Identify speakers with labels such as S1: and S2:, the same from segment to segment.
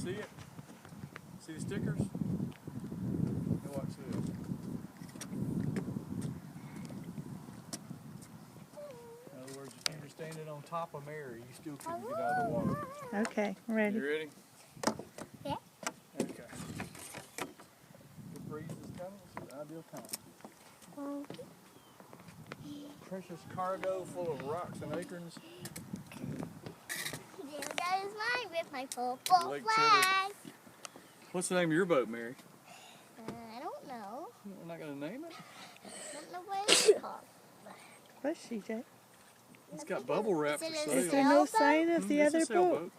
S1: see it? See the stickers? Now watch this. In other words, if you're standing on top of Mary, you still couldn't get out of the water.
S2: Okay, I'm ready.
S1: You ready?
S3: Yeah.
S1: Okay. Good breeze is coming. It's the ideal time. Precious cargo full of rocks and acorns.
S3: There goes mine with my purple
S1: Lake
S3: flag.
S1: What's the name of your boat, Mary?
S3: I don't know.
S1: We're not going to name it?
S3: I don't know what it's called.
S2: What's she, Jake?
S1: It's got bubble wrap for
S3: Is it a
S1: sale.
S2: Is there no
S3: sailboat?
S2: sign of the
S1: It's a
S2: other boat?
S1: sailboat.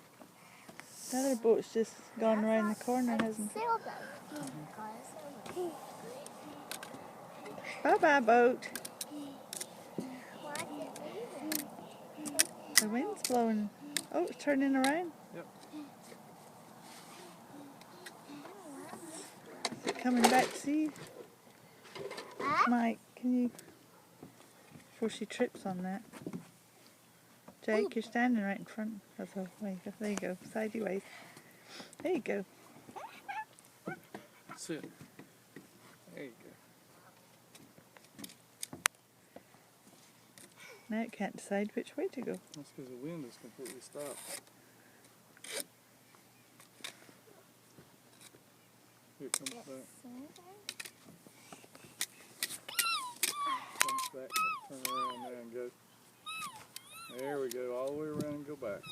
S2: The other boat's just gone around the corner, hasn't it?
S3: Sailboat. Call it a sailboat.
S2: Bye-bye, boat.
S3: Why is it leaving?
S2: The wind's blowing. Oh, it's turning around.
S1: Yep.
S2: Is it coming back to you?
S3: Huh?
S2: Mike, can you... Before she trips on that. Jake, you're standing right in front of her. There you go. Sideways. There you go.
S1: Sit. There you go.
S2: Now it can't decide which way to go.
S1: That's because the wind is completely stopped. Here it comes back. Comes back. Turn around there and go. There we go. All the way around and go back.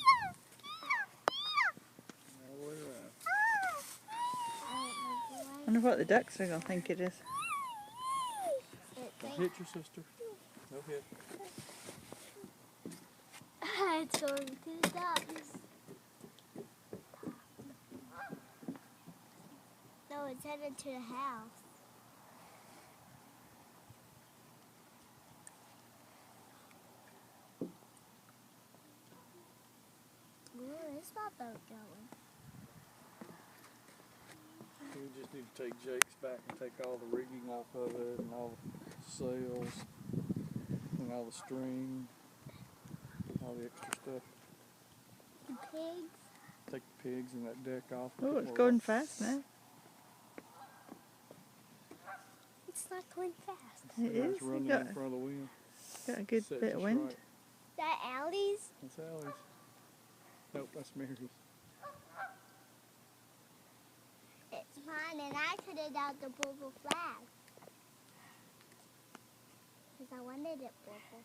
S1: All the way around.
S2: I wonder what the ducks are going to think it is.
S1: Don't hit your sister. No hit.
S3: It's going to the ducks. No, it's headed to the house. Where is my boat going?
S1: We just need to take Jake's back and take all the rigging off of it and all the sails and all the string, all the extra stuff.
S3: The pigs?
S1: Take the pigs and that deck off.
S2: Oh, it's going fast now.
S3: It's not going fast.
S2: It is.
S1: It's running
S2: You got,
S1: in front of the wind.
S2: got a good
S1: Set
S2: bit
S1: just
S2: of wind.
S1: right.
S3: That Allie's?
S1: That's Allie's. Nope, that's Mary's.
S3: It's mine, and I put it out the purple flag. Because I wanted it purple.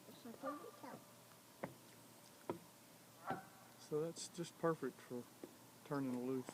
S3: It's my favorite color.
S1: So that's just perfect for turning loose.